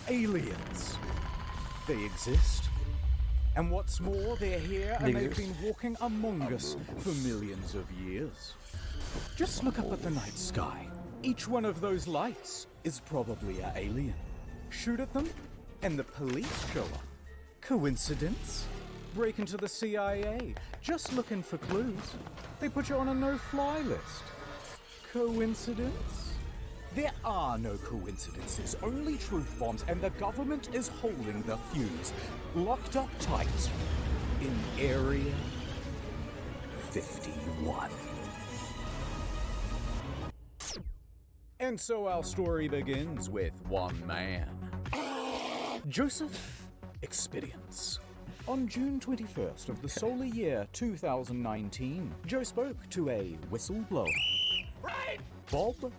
Aliens. They exist. And what's more, they're here and they've been walking among us for millions of years. Just look up at the night sky. Each one of those lights is probably an alien. Shoot at them, and the police show up. Coincidence? Break into the CIA, just looking for clues. They put you on a no-fly list. Coincidence? There are no coincidences, only truth bombs, and the government is holding the fuse, locked up tight in Area 51. And so our story begins with one man, Joseph Expedience. On June 21st of the solar year 2019, Joe spoke to a whistleblower, Bob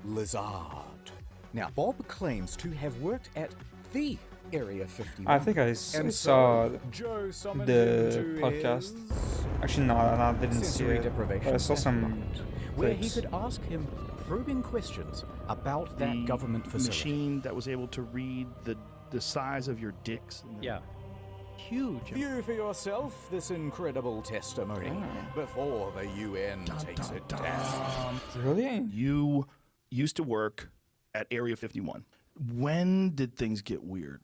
Lazard. Now, Bob claims to have worked at the Area 51. I think I saw Joe summoned the him to podcast. his Actually, no, I didn't see sensory it. deprivation But I saw some satellite, where he clips. could ask him probing questions about that government facility. Machine that was able to read the size of your dicks. Yeah. Huge. View for yourself this incredible testimony before the UN takes it down. Really? You used to work at Area 51. When did things get weird?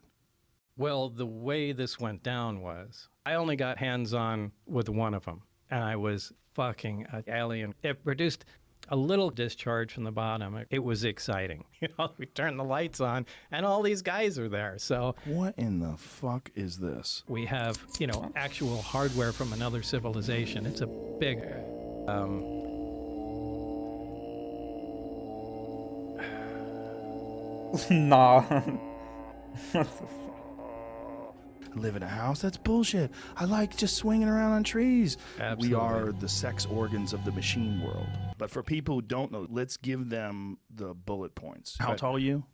Well, the way this went down was I only got hands-on with one of them, and I was fucking an alien. It produced a little discharge from the bottom. It was exciting. You know, we turned the lights on, and all these guys are there. So What in the fuck is this? we have, you know, actual hardware from another civilization. It's a big... Nah. What the fuck? Live in a house? That's bullshit. I like just swinging around on trees. Absolutely. We are the sex organs of the machine world. But for people who don't know, let's give them the bullet points. How Right. tall are you?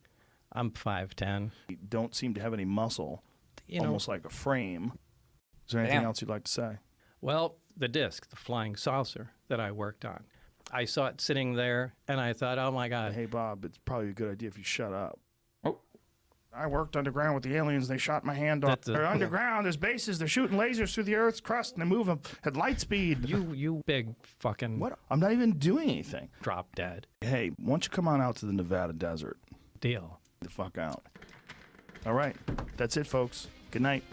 I'm 5'10". You don't seem to have any muscle. You know, Almost like a frame. Is there anything Damn. else you'd like to say? well, the disc, the flying saucer that I worked on. I saw it sitting there, and I thought, oh, my God. Hey, Bob, it's probably a good idea if you shut up. Oh. I worked underground with the aliens. They shot my hand off. That's a- They're underground. There's bases. They're shooting lasers through the Earth's crust, and they move them at light speed. You big fucking What? I'm not even doing anything. drop dead Hey, why don't you come on out to the Nevada desert? deal. Get the fuck out. All right. That's it, folks. Good night.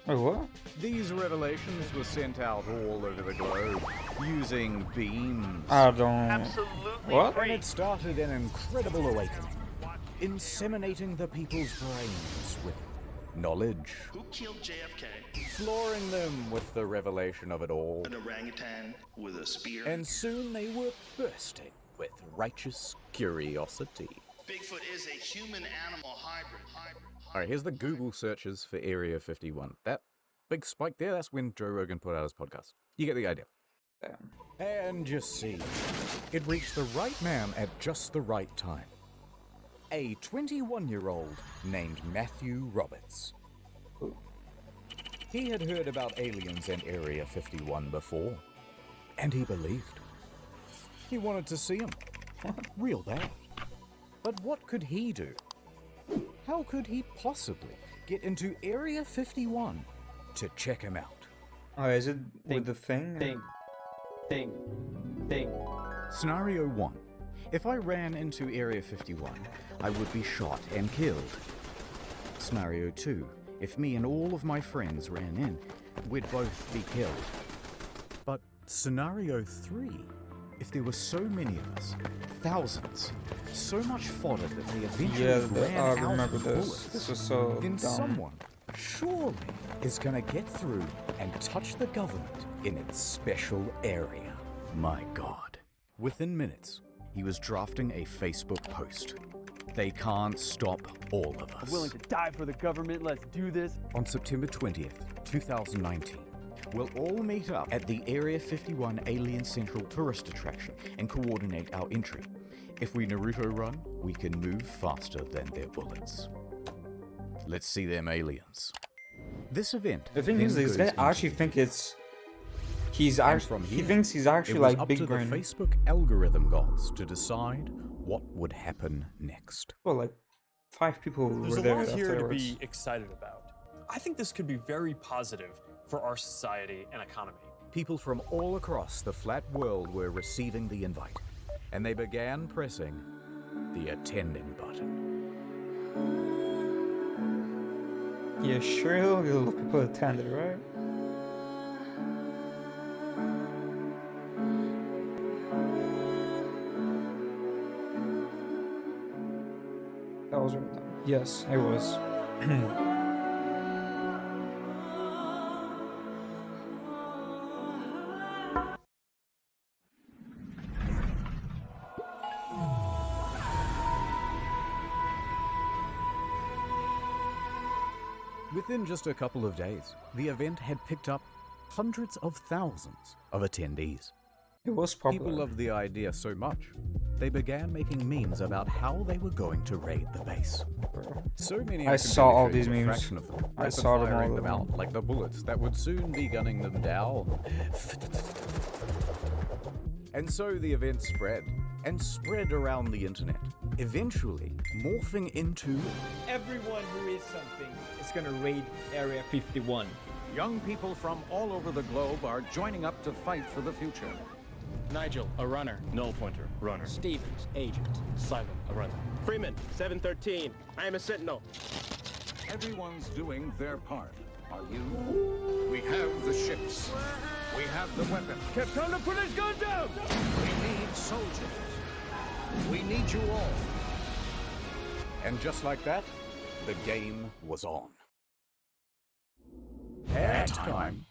Wait, what? These revelations were sent out all over the globe using beams. I don't... Absolutely What? And it started an incredible awakening, inseminating the people's brains with knowledge, Who killed JFK? flooring them with the revelation of it all. An orangutan with a spear. And soon they were bursting with righteous curiosity. Bigfoot is a human-animal hybrid. Alright, here's the Google searches for Area 51. That big spike there, that's when Joe Rogan put out his podcast. You get the idea. Damn. And you see, it reached the right man at just the right time. A 21-year-old named Matthew Roberts. He had heard about aliens in Area 51 before, and he believed. He wanted to see them. Real bad. But what could he do? How could he possibly get into Area 51 to check him out? Oh, is it with the thing? Thing. Scenario 1. If I ran into Area 51, I would be shot and killed. Scenario 2. If me and all of my friends ran in, we'd both be killed. But Scenario 3. If there were so many of us, thousands, so much fodder that they eventually Yeah, ran I out remember of this. bullets, This was so then dumb. someone surely is gonna get through and touch the government in its special area. My God. Within minutes, he was drafting a Facebook post. They can't stop all of us. willing to die for the government. Let's do this. On September 20th, 2019, we'll all meet up at the Area 51 Alien Central Tourist Attraction and coordinate our entry. If we Naruto run, we can move faster than their bullets. Let's see them aliens. This event. The thing then is, this goes guy into- actually think it's... He's and actually... from He here, thinks he's it actually was like up Big to Brain. the Facebook algorithm gods to decide what would happen next. Well, like... 5 people There's were a there lot here to afterwards. be excited about. I think this could be very positive for our society and economy. People from all across the flat world were receiving the invite, and they began pressing the attending button. Yeah, sure, a lot of people attended, right? That was yes, it was. Within just a couple of days, the event had picked up hundreds of thousands of attendees. It was popular. People loved the idea so much, they began making memes about how they were going to raid the base. So many I saw all these a memes. fraction of them, I saw them all firing of them them. out like the bullets that would soon be gunning them down. And so the event spread, and spread around the internet, eventually morphing into Everyone who is something is gonna raid Area 51. Young people from all over the globe are joining up to fight for the future. Nigel, a runner. Null pointer, runner. Stevens, agent. Silent, a runner. Freeman, 713. I am a sentinel. Everyone's doing their part. Are you? We have the ships. We have the weapons. Captain, to put his gun down! We need soldiers. We need you all. And just like that, the game was on. Ad time.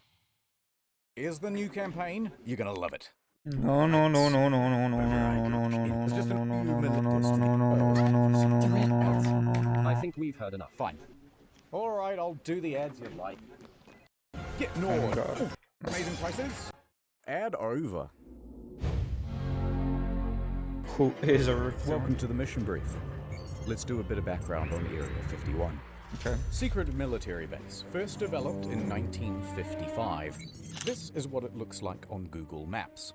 Here's the new campaign. You're gonna love it. No, no, no, no, no, no, no, no, no, no, no, no, It's just a no, no, few no, no, minutes no, to no, no, no, no, no, no, no, no, no, no, no. I think we've heard enough. Fine. All right, I'll do the ads you like. Get Oh Nord. god. Amazing prices. Ad over. Who is a Welcome to the mission brief. Let's do a bit of background on Area 51. Okay. Secret military base, first developed in 1955. This is what it looks like on Google Maps.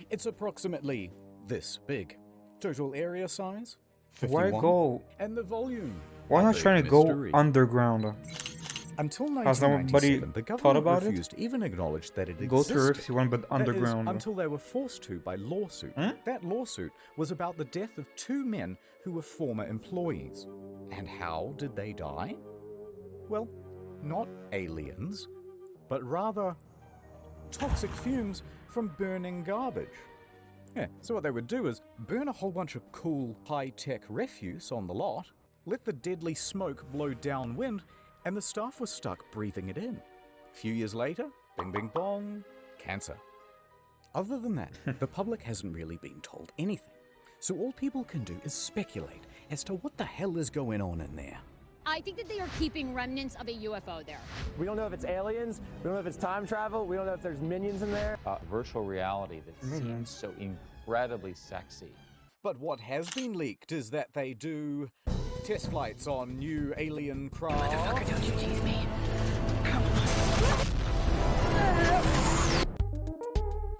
It's approximately this big. Total area size, 51. Why go? And the volume. Why a not big trying to go mystery. underground? Until Has nobody 1997, the thought government about it? refused to even acknowledge that it Go to Area existed. 51, but That is, underground. until they were forced to by lawsuit. That lawsuit was about the death of 2 men who were former employees. And how did they die? Well, not aliens, but rather toxic fumes from burning garbage. Yeah, so what they would do is burn a whole bunch of cool, high-tech refuse on the lot, let the deadly smoke blow downwind, and the staff were stuck breathing it in. A few years later, bing bing bong, cancer. Other than that, the public hasn't really been told anything. So all people can do is speculate as to what the hell is going on in there. I think that they are keeping remnants of a UFO there. We don't know if it's aliens, we don't know if it's time travel, we don't know if there's minions in there. Virtual reality that seems so incredibly sexy. But what has been leaked is that they do test flights on new alien craft. Motherfucker, don't you tease me.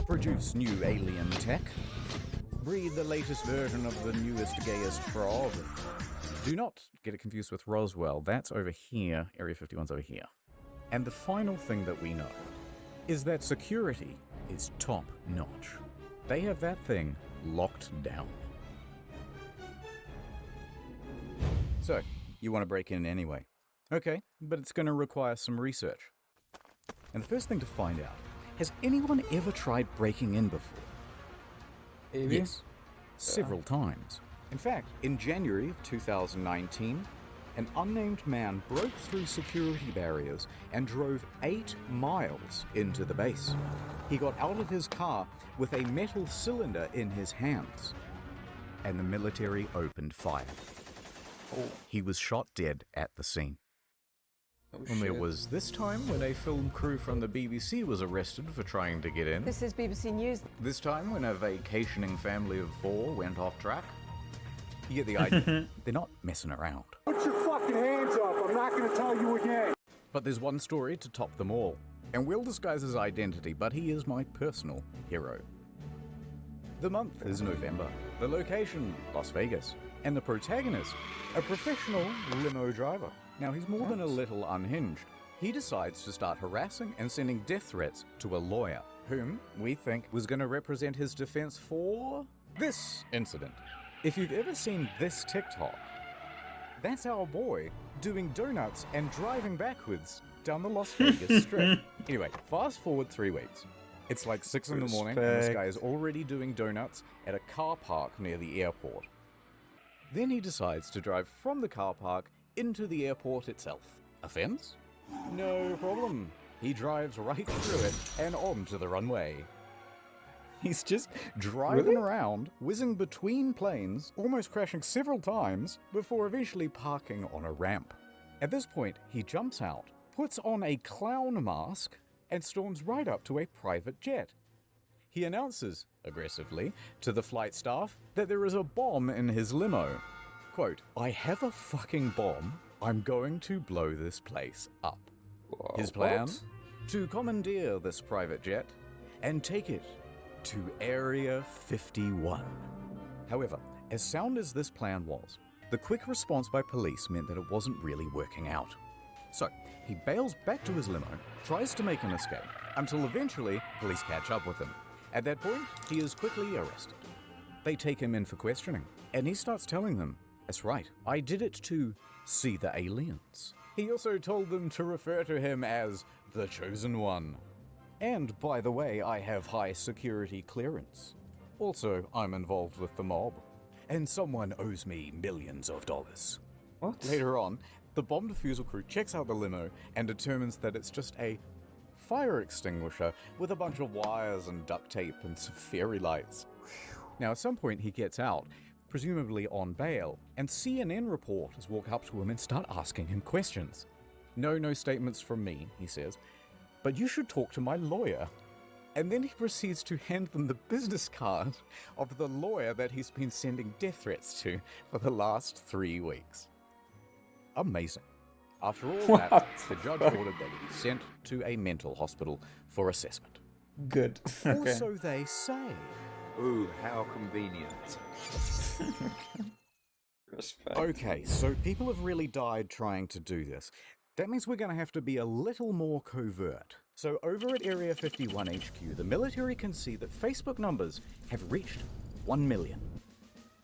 Produce new alien tech. Breed the latest version of the newest, gayest frog. Do not get it confused with Roswell. That's over here. Area 51's over here. And the final thing that we know is that security is top notch. They have that thing locked down. So, you want to break in anyway. Okay, but it's going to require some research. And the first thing to find out, has anyone ever tried breaking in before? Maybe? Yes, several times. In fact, in January of 2019, an unnamed man broke through security barriers and drove 8 miles into the base. He got out of his car with a metal cylinder in his hands, and the military opened fire. He was shot dead at the scene. And there was this time when a film crew from the BBC was arrested for trying to get in. This is BBC News. This time when a vacationing family of 4 went off track. You get the idea. They're not messing around. Put your fucking hands up. I'm not going to tell you again. But there's one story to top them all. And we'll disguise his identity, but he is my personal hero. The month is November. The location, Las Vegas. And the protagonist, a professional limo driver. Now, he's more than a little unhinged. He decides to start harassing and sending death threats to a lawyer, whom we think was going to represent his defense for this incident. If you've ever seen this TikTok, that's our boy doing donuts and driving backwards down the Las Vegas Strip. Anyway, fast forward 3 weeks. It's like 6 in the morning, and this guy is already doing donuts at a car park near the airport. Then he decides to drive from the car park into the airport itself. Offense? No problem. He drives right through it and onto the runway. He's just driving around, whizzing between planes, almost crashing several times, before eventually parking on a ramp. At this point, he jumps out, puts on a clown mask, and storms right up to a private jet. He announces, aggressively, to the flight staff that there is a bomb in his limo. Quote, "I have a fucking bomb. I'm going to blow this place up." His plan? To commandeer this private jet and take it to Area 51. However, as sound as this plan was, the quick response by police meant that it wasn't really working out. So, he bails back to his limo, tries to make an escape, until eventually police catch up with him. At that point, he is quickly arrested. They take him in for questioning, and he starts telling them, "That's right, I did it to see the aliens." He also told them to refer to him as the Chosen One. And by the way, I have high security clearance. Also, I'm involved with the mob. And someone owes me millions of dollars. What? Later on, the bomb defusal crew checks out the limo and determines that it's just a fire extinguisher with a bunch of wires and duct tape and some fairy lights. Now, at some point, he gets out, presumably on bail, and CNN reporters walk up to him and start asking him questions. No statements from me, he says, but you should talk to my lawyer. And then he proceeds to hand them the business card of the lawyer that he's been sending death threats to for the last 3 weeks. Amazing. After all that, the judge ordered that he be sent to a mental hospital for assessment. Good. Okay. Or so they say. Ooh, how convenient. Respect. Okay, so people have really died trying to do this. That means we're going to have to be a little more covert. So over at Area 51 HQ, the military can see that Facebook numbers have reached 1 million.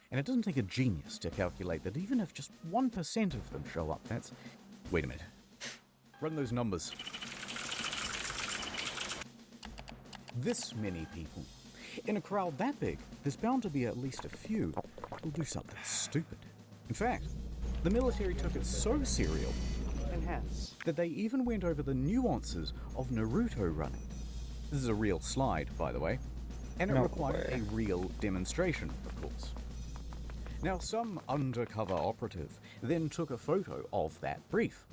And it doesn't take a genius to calculate that even if just 1% of them show up, that's... Wait a minute. Run those numbers. This many people. In a crowd that big, there's bound to be at least a few who'll do something stupid. In fact, the military took it so serial that they even went over the nuances of Naruto running. This is a real slide, by the way, and it required a real demonstration, of course. Now, some undercover operative then took a photo of that brief,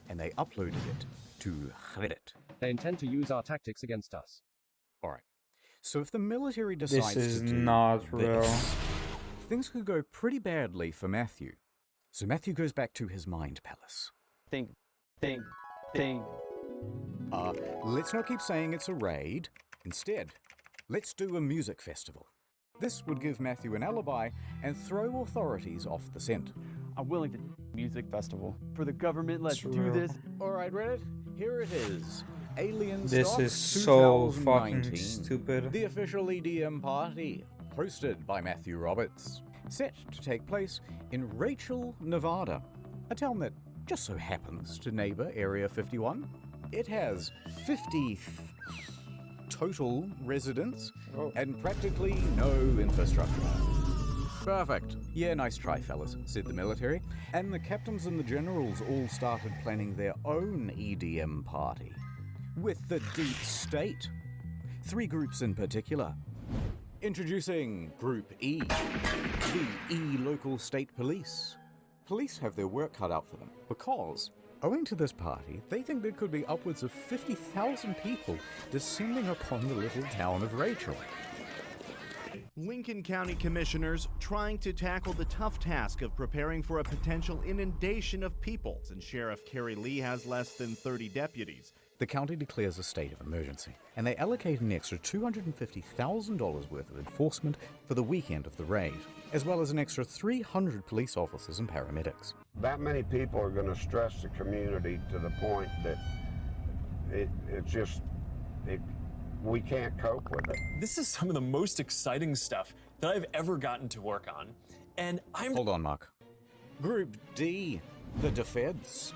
and they uploaded it to Reddit. They intend to use our tactics against us. Alright, so if the military decides This is to do not this, real. things could go pretty badly for Matthew. So Matthew goes back to his mind palace. Think. Let's not keep saying it's a raid. Instead, let's do a music festival. This would give Matthew an alibi and throw authorities off the scent. I'm willing to music festival. For the government, let's do this. Alright, Reddit, here it is. Alien This Stock is so 2019, fucking stupid. The official EDM party, hosted by Matthew Roberts. Set to take place in Rachel, Nevada, a town that just so happens to neighbor Area 51. It has 50 total residents and practically no infrastructure. Perfect. Yeah, nice try, fellas, said the military. And the captains and the generals all started planning their own EDM party. With the deep state. 3 groups in particular. Introducing Group E, the E local state police. Police have their work cut out for them because, owing to this party, they think there could be upwards of 50,000 people descending upon the little town of Rachel. Lincoln County commissioners trying to tackle the tough task of preparing for a potential inundation of people, and Sheriff Kerry Lee has less than 30 deputies. The county declares a state of emergency, and they allocate an extra $250,000 worth of enforcement for the weekend of the raid. as well as an extra 300 police officers and paramedics. That many people are going to stress the community to the point that we can't cope with it. This is some of the most exciting stuff that I've ever gotten to work on. And Hold on, Mark. Group D, the Defeds.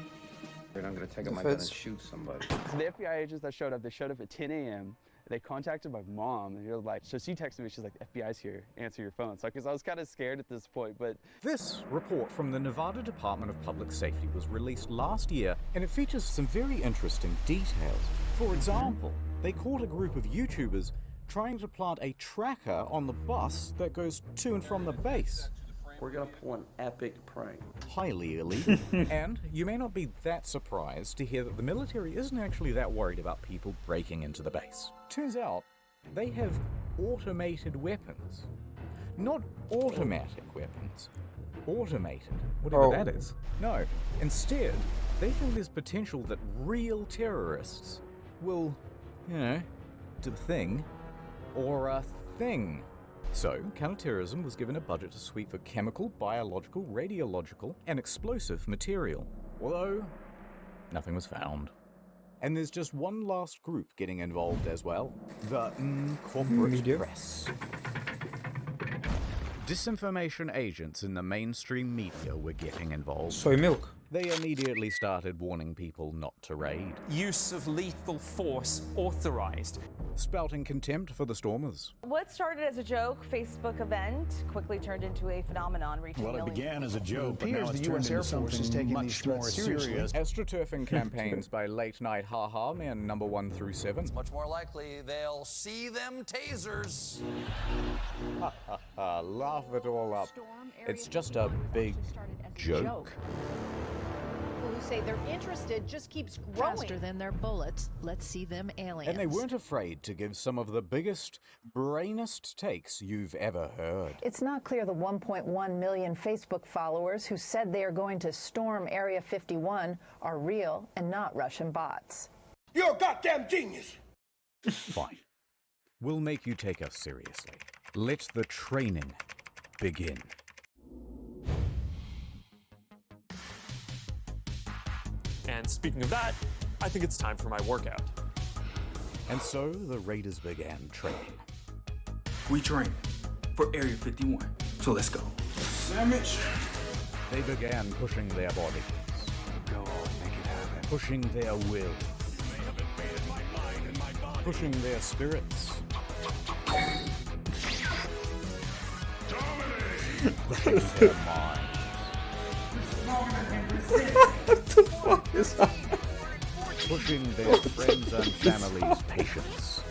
I'm going to take out my gun and shoot somebody. So the FBI agents that showed up, they showed up at 10 a.m. They contacted my mom, and she was like, so she texted me, she's like, FBI's here, answer your phone. So, because I was kind of scared at this point, but... This report from the Nevada Department of Public Safety was released last year, and it features some very interesting details. For example, they caught a group of YouTubers trying to plant a tracker on the bus that goes to and from the base. We're gonna pull an epic prank. Highly illegal. And you may not be that surprised to hear that the military isn't actually that worried about people breaking into the base. Turns out, they have automated weapons. Not automatic weapons. Automated. Whatever that is. No. Instead, they think there's potential that real terrorists will, you know, do the thing, or a thing. So, counterterrorism was given a budget to sweep for chemical, biological, radiological, and explosive material. Although, nothing was found. And there's just one last group getting involved as well. The corporate press. Disinformation agents in the mainstream media were getting involved. Soy milk. They immediately started warning people not to raid. Use of lethal force authorized. Spouting contempt for the stormers. What started as a joke Facebook event quickly turned into a phenomenon reaching Well, it began as a joke, but now the it's U.S. turned Air into Force is something taking much these threats more seriously. serious. Astroturfing campaigns by late night haha men number 1 through 7. It's much more likely they'll see them tasers. Laugh it all up. It's just a big joke. People who say they're interested just keeps growing. Faster than their bullets. Let's see them aliens. And they weren't afraid to give some of the biggest, brainest takes you've ever heard. It's not clear the 1.1 million Facebook followers who said they are going to storm Area 51 are real and not Russian bots. You're a goddamn genius! Fine. We'll make you take us seriously. Let the training begin. And speaking of that, I think it's time for my workout. And so the Raiders began training. We train for Area 51, so let's go. Sandwich! They began pushing their bodies. Go on, make it happen. Pushing their will. Pushing their spirits. Pushing their minds. What the fuck is that? Pushing their friends and family's patience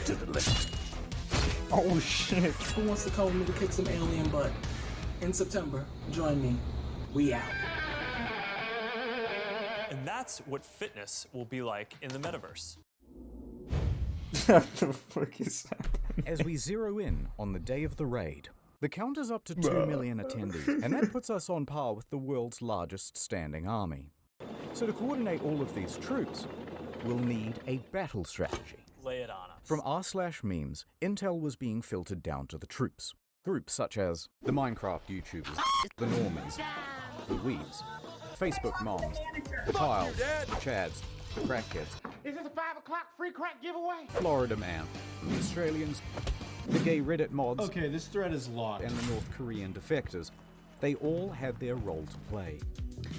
to the limit. Oh shit. Who wants to come with me to kick some alien butt? In September, join me. We out. And that's what fitness will be like in the metaverse. What the fuck is happening? As we zero in on the day of the raid, the count is up to 2 million attendees, and that puts us on par with the world's largest standing army. So to coordinate all of these troops, we'll need a battle strategy. Lay it on us. From r/memes, intel was being filtered down to the troops. Groups such as the Minecraft YouTubers, the Normans, the Weebs, Facebook moms, the Kyles, the Chads, the Crackheads, Is this a 5 o'clock free crack giveaway? Florida Man, the Australians, the gay Reddit mods, Okay, this thread is locked. and the North Korean defectors. They all had their role to play.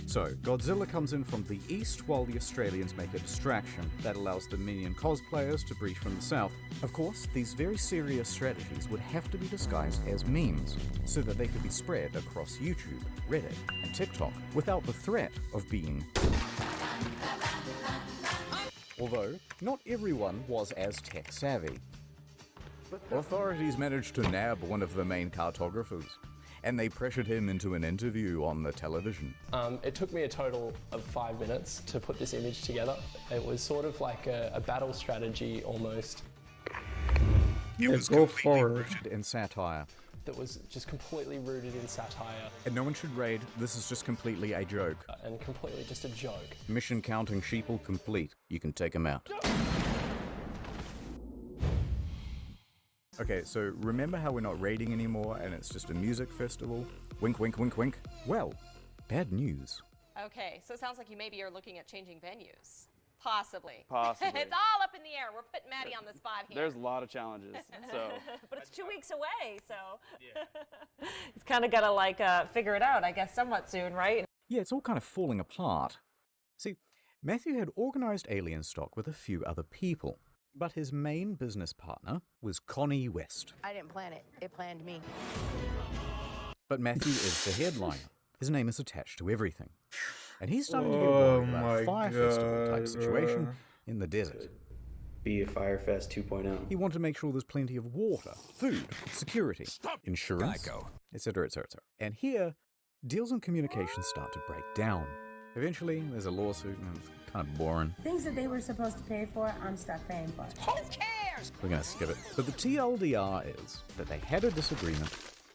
So, Godzilla comes in from the east while the Australians make a distraction that allows the Minion cosplayers to breach from the south. Of course, these very serious strategies would have to be disguised as memes so that they could be spread across YouTube, Reddit, and TikTok without the threat of being... Although, not everyone was as tech savvy. Authorities managed to nab one of the main cartographers, and they pressured him into an interview on the television. It took me a total of 5 minutes to put this image together. It was sort of like a battle strategy almost. It was completely rooted in satire. That was just completely rooted in satire. And no one should raid, this is just completely a joke. And completely just a joke. Mission counting sheeple complete. You can take him out. Okay, so remember how we're not raiding anymore and it's just a music festival? Wink, wink, wink, wink. Well, bad news. Okay, so it sounds like you maybe are looking at changing venues. Possibly. Possibly. It's all up in the air. We're putting Maddie on the spot here. There's a lot of challenges, so. But it's 2 weeks away, so. It's kind of got to like figure it out, I guess, somewhat soon, right? Yeah, it's all kind of falling apart. See, Matthew had organized Alien Stock with a few other people, but his main business partner was Connie West. I didn't plan it. It planned me. But Matthew is the headliner. His name is attached to everything. And he's starting to get worried about a fire festival type situation in the desert. Be a Firefest 2.0. He wanted to make sure there's plenty of water, food, security, insurance, etc., etc. And here, deals and communications start to break down. Eventually, there's a lawsuit and it's kind of boring. Things that they were supposed to pay for, I'm stuck paying for. Who cares? We're going to skip it. But the TLDR is that they had a disagreement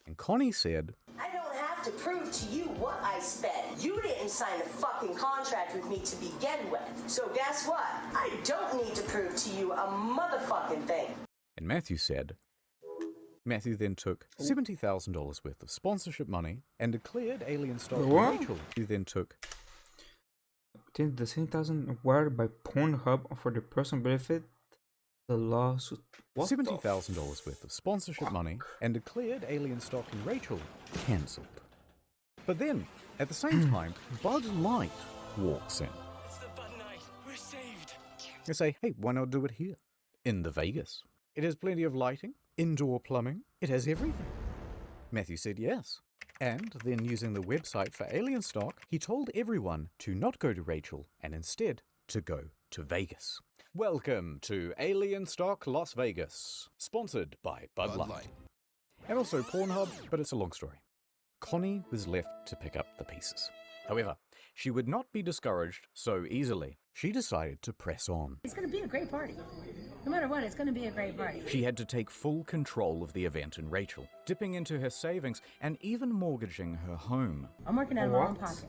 and Connie said, I don't have to prove to you what I spent. You didn't sign a fucking contract with me to begin with. So guess what? I don't need to prove to you a motherfucking thing. And Matthew said, Matthew then took $70,000 worth of sponsorship money and declared Alien Stock to Rachel, who then took Did the 70,000 acquired by Pornhub for the personal benefit? The lawsuit. $70,000 worth of sponsorship money and declared Alien Stock and Rachel cancelled. But then, at the same time, Bud Light walks in. It's the Bud Night. We're saved. They say, hey, why not do it here? In the Vegas. It has plenty of lighting, indoor plumbing, it has everything. Matthew said yes. And then using the website for Alien Stock, he told everyone to not go to Rachel and instead to go to Vegas. Welcome to Alien Stock Las Vegas, sponsored by Bud Light. And also Pornhub, but it's a long story. Connie was left to pick up the pieces. However, she would not be discouraged so easily. She decided to press on. It's going to be a great party. No matter what, it's going to be a great party. She had to take full control of the event in Rachel, dipping into her savings and even mortgaging her home. I'm working out of my own pocket.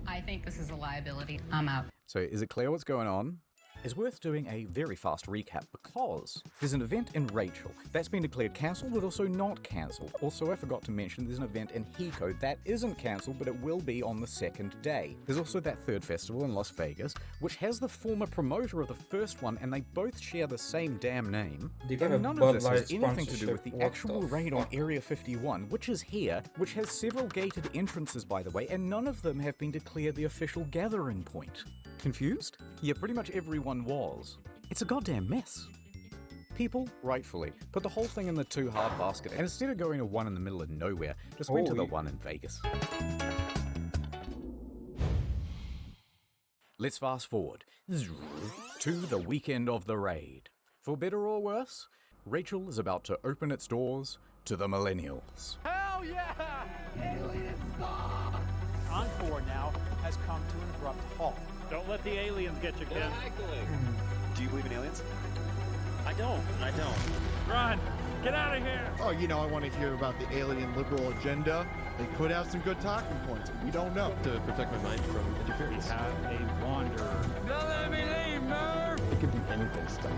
I think this is a liability. I'm out. So is it clear what's going on? It's worth doing a very fast recap because there's an event in Rachel that's been declared cancelled but also not cancelled. Also, I forgot to mention there's an event in Hiko that isn't cancelled but it will be on the second day. There's also that third festival in Las Vegas which has the former promoter of the first one and they both share the same damn name. And none of this has anything to do with the actual raid on Area 51, which is here, which has several gated entrances by the way, and none of them have been declared the official gathering point. Confused? Yeah, pretty much everyone was. It's a goddamn mess. People, rightfully, put the whole thing in the too hard basket, and instead of going to one in the middle of nowhere, just went to the one in Vegas. Let's fast forward to the weekend of the raid. For better or worse, Rachel is about to open its doors to the millennials. Hell yeah! Alien Stock! Encore now has come to an abrupt halt. Don't let the aliens get you, Ken. Do you believe in aliens? I don't. Run! Get out of here! Oh, you know, I want to hear about the alien liberal agenda. They could have some good talking points. We don't know. To protect my mind from interference. We have a wanderer. Don't let me leave, Merv! It could be anything stock,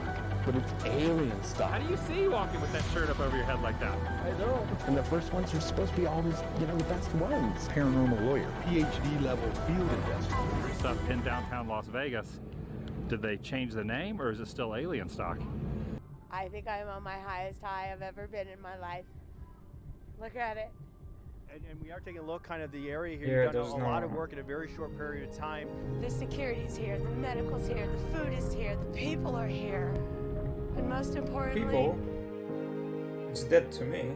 but it's alien stock. How do you see you walking with that shirt up over your head like that? I know. And the first ones are supposed to be always, the best ones. Paranormal lawyer, PhD level field investigator. Stuff in downtown Las Vegas. Did they change the name or is it still alien stock? I think I'm on my highest high I've ever been in my life. Look at it. And we are taking a look kind of the area here. You've done a lot of work in a very short period of time. The security's here, the medical's here, the food is here, the people are here. And most importantly... People? It's dead to me.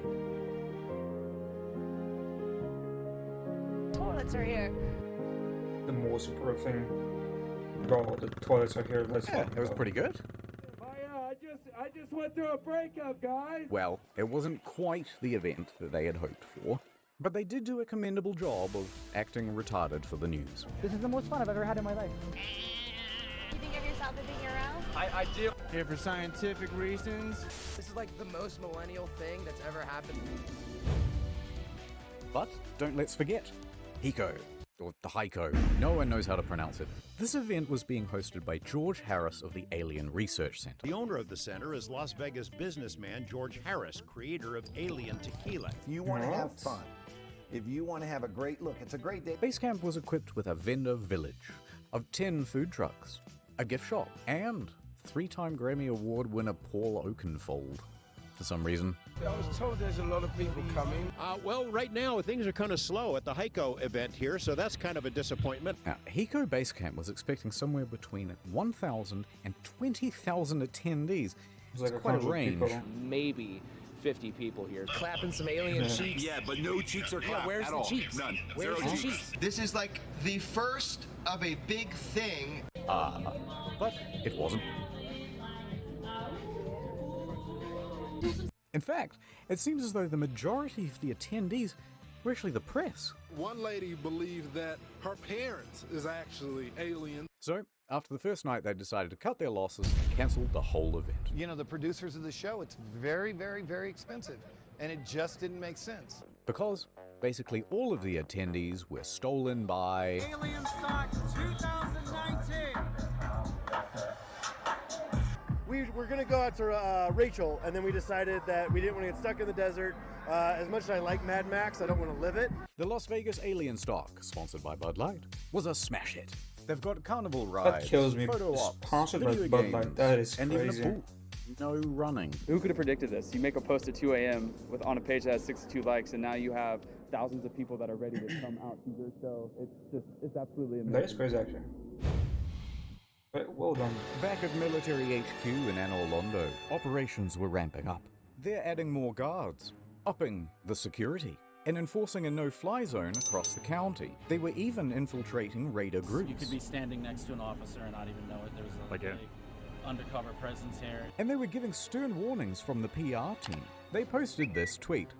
Toilets are here. The most important thing. Bro, the toilets are here. Let's that was pretty good. I just went through a breakup, guys. Well, it wasn't quite the event that they had hoped for, but they did do a commendable job of acting retarded for the news. This is the most fun I've ever had in my life. You think of yourself as being around? I do. Here for scientific reasons. This is like the most millennial thing that's ever happened. But don't let's forget Hiko. or the Heiko. No one knows how to pronounce it. This event was being hosted by George Harris of the Alien Research Center. The owner of the center is Las Vegas businessman George Harris, creator of Alien Tequila. If you want to have fun, if you want to have a great look, it's a great day. Base camp was equipped with a vendor village of 10 food trucks, a gift shop, and 3-time Grammy Award winner Paul Oakenfold. For some reason. I was told there's a lot of people coming. Well, right now things are kind of slow at the Heiko event here, so that's kind of a disappointment. Now, Heiko Base Camp was expecting somewhere between 1,000 and 20,000 attendees. It's like quite a range. Maybe 50 people here. Clapping some alien cheeks. Yeah, but no cheeks are clapped. Where's at the all. cheeks? None. Where's Zero the cheeks. cheeks? This is like the first of a big thing. But it wasn't. In fact, it seems as though the majority of the attendees were actually the press. One lady believed that her parents is actually alien. So, after the first night, they decided to cut their losses and cancelled the whole event. You know, the producers of the show, it's very, very, very expensive, and it just didn't make sense. Because basically all of the attendees were stolen by Alien Stock 2019. We were going to go out to Rachel, and then we decided that we didn't want to get stuck in the desert. As much as I like Mad Max, I don't want to live it. The Las Vegas Alien Stock, sponsored by Bud Light, was a smash hit. They've got carnival rides, That kills me. photo ops, Sponsored by video Bud games, Light. That is and crazy. even a pool. No running. Who could have predicted this? You make a post at 2 a.m. on a page that has 62 likes, and now you have thousands of people that are ready to come out to your show. It's absolutely amazing. That is crazy, actually. But well done. Back at military HQ in Anne Arundel, operations were ramping up. They're adding more guards, upping the security, and enforcing a no-fly zone across the county. They were even infiltrating raider groups. You could be standing next to an officer and not even know it. There's a big undercover presence here. And they were giving stern warnings from the PR team. They posted this tweet.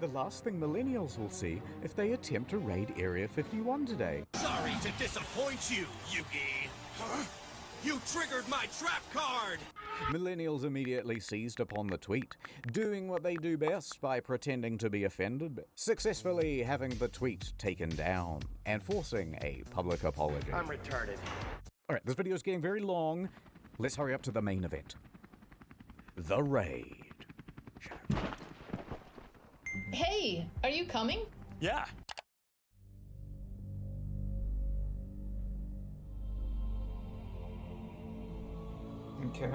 The last thing millennials will see if they attempt to raid Area 51 today. Sorry to disappoint you, Yugi. Huh? You triggered my trap card! Millennials immediately seized upon the tweet, doing what they do best by pretending to be offended, successfully having the tweet taken down, and forcing a public apology. I'm retarded. Alright, this video is getting very long. Let's hurry up to the main event. The raid. Hey, are you coming? Yeah. Okay.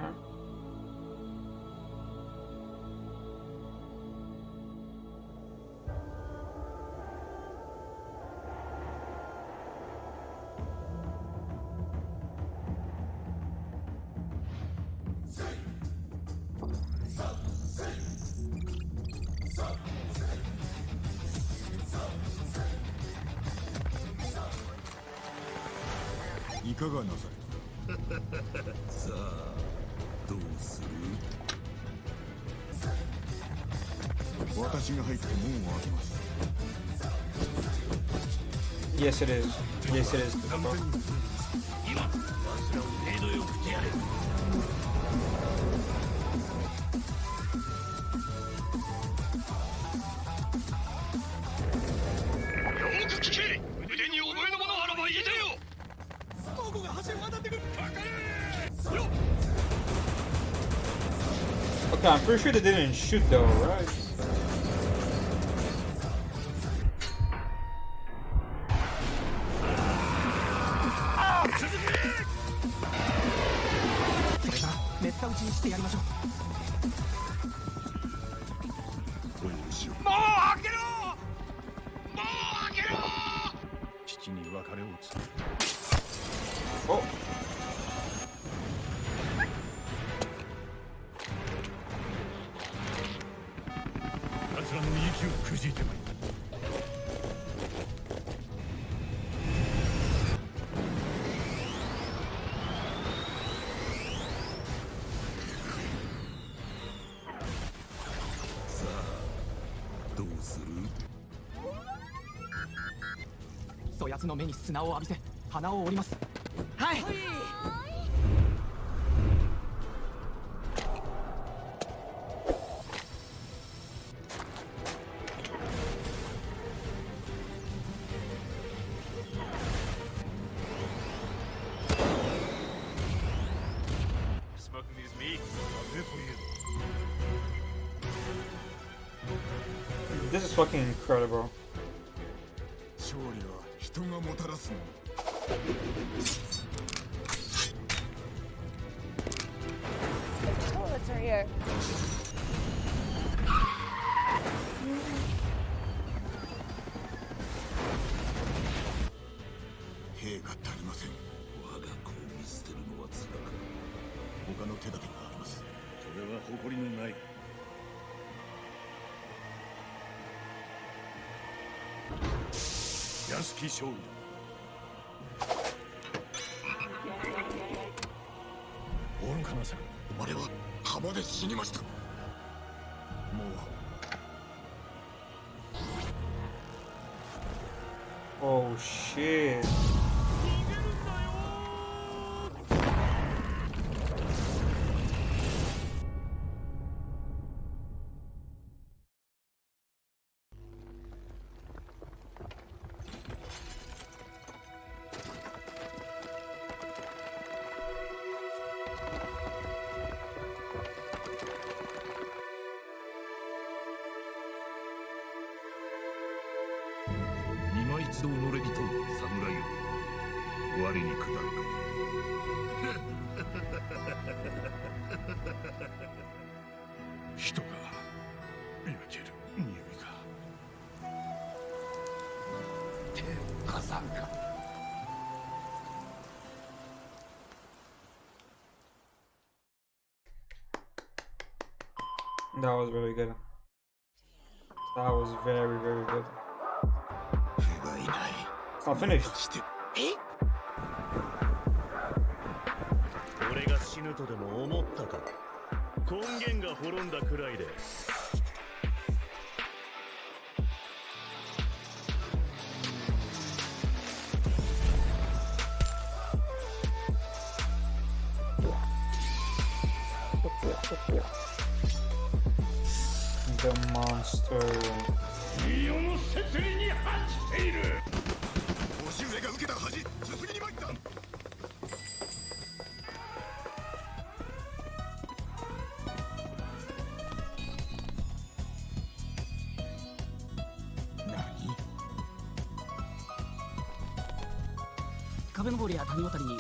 Yes, it is. Yes, it is. Okay, I'm pretty sure they didn't shoot though, right? Oh. This is fucking incredible. Toilets are here. Oh shit. That was very good. That was very, very good. It's not finished. 俺が死ぬとでも思ったか。根源が滅んだくらいで。The monster. 世の摂理に反している。押し上が受けた恥、すすぎに参った。壁登りや谷渡りに。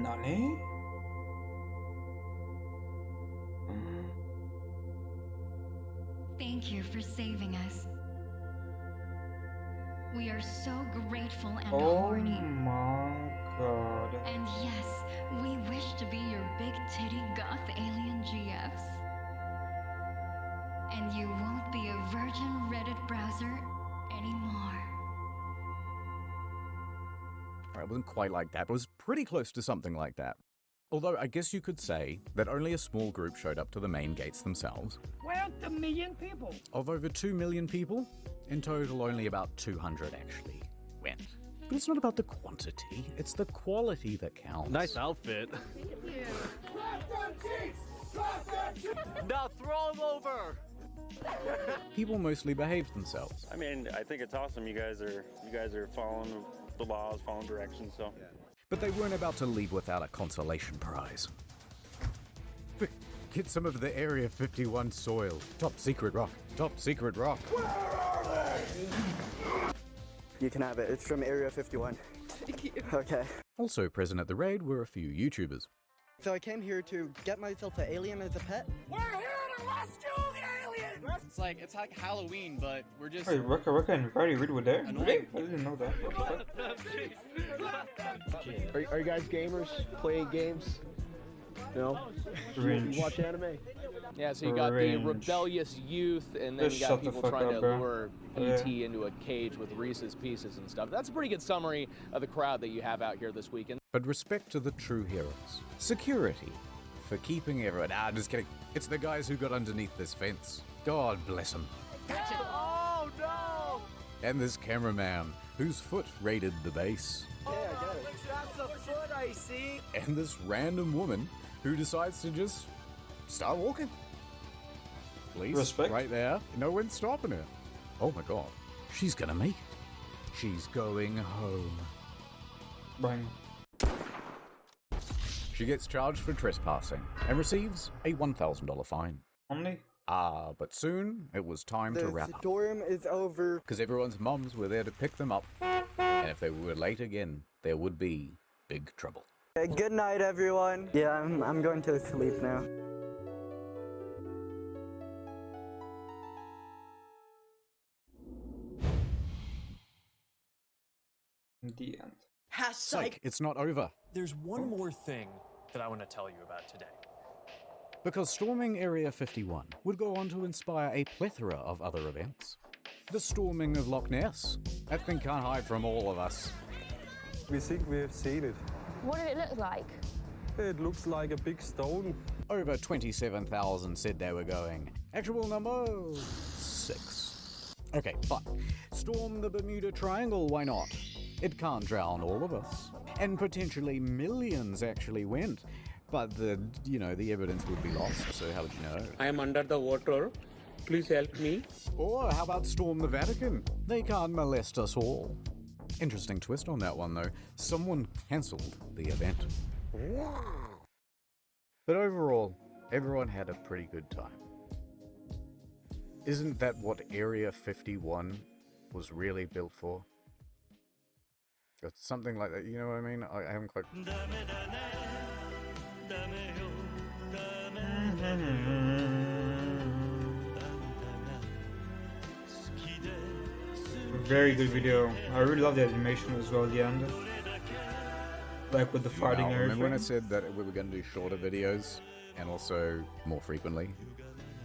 何? Thank you for saving us. We are so grateful and Oh horny. my god. And yes, we wish to be your big titty goth alien GFs. And you won't be a virgin Reddit browser anymore. It wasn't quite like that, but it was pretty close to something like that. Although I guess you could say that only a small group showed up to the main gates themselves. Well, the million people. Of over 2 million people, in total only about 200 actually went. But it's not about the quantity, it's the quality that counts. Nice outfit. Now throw him over! People mostly behaved themselves. I mean, I think it's awesome. You guys are following the laws, following directions, so. But they weren't about to leave without a consolation prize. Get some of the Area 51 soil. Top secret rock. Top secret rock. Where are they? You can have it. It's from Area 51. Thank you. Okay. Also present at the raid were a few YouTubers. So I came here to get myself an alien as a pet. We're here to rescue the aliens! It's like Halloween, but we're just... Wait, Rucka and Roddy Reed were there? Really? I didn't know that. Are you guys gamers? Playing games? No? You watch anime? Yeah, so you got the rebellious youth, and then you got people trying to lure E.T. into a cage with Reese's Pieces and stuff. That's a pretty good summary of the crowd that you have out here this weekend. But respect to the true heroes. Security. For keeping everyone... Ah, just kidding. It's the guys who got underneath this fence. God bless them. Oh no! And this cameraman, whose foot raided the base. Yeah, I get it. That's a foot I see. And this random woman who decides to just start walking. Police, Respect. right there. No one's stopping her. Oh my god. She's gonna make it. She's going home. Bang. She gets charged for trespassing and receives a $1,000 fine. Only? But soon it was time to wrap up. The storm is over. Because everyone's mums were there to pick them up. And if they were late again, there would be big trouble. Good night, everyone. Yeah, I'm going to sleep now. The end. Psych, it's not over. There's one more thing that I want to tell you about today. Because storming Area 51 would go on to inspire a plethora of other events. The storming of Loch Ness. That thing can't hide from all of us. We think we have seen it. What did it look like? It looks like a big stone. Over 27,000 said they were going. Actual number 6. Okay, fine. Storm the Bermuda Triangle, why not? It can't drown all of us. And potentially millions actually went. But the evidence would be lost, so how would you know? I am under the water. Please help me. Or how about storm the Vatican? They can't molest us all. Interesting twist on that one, though. Someone cancelled the event. But overall, everyone had a pretty good time. Isn't that what Area 51 was really built for? It's something like that, you know what I mean? I haven't quite... Very good video. I really love the animation as well at the end. Like with the fighting and everything. Remember when I said that we were going to do shorter videos and also more frequently?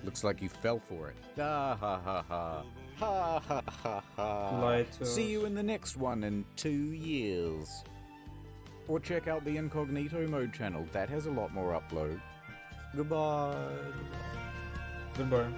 Looks like you fell for it. Ha ha ha ha. Ha ha ha ha. See you in the next one in 2 years. Or check out the Incognito Mode channel. That has a lot more upload. Goodbye. Goodbye.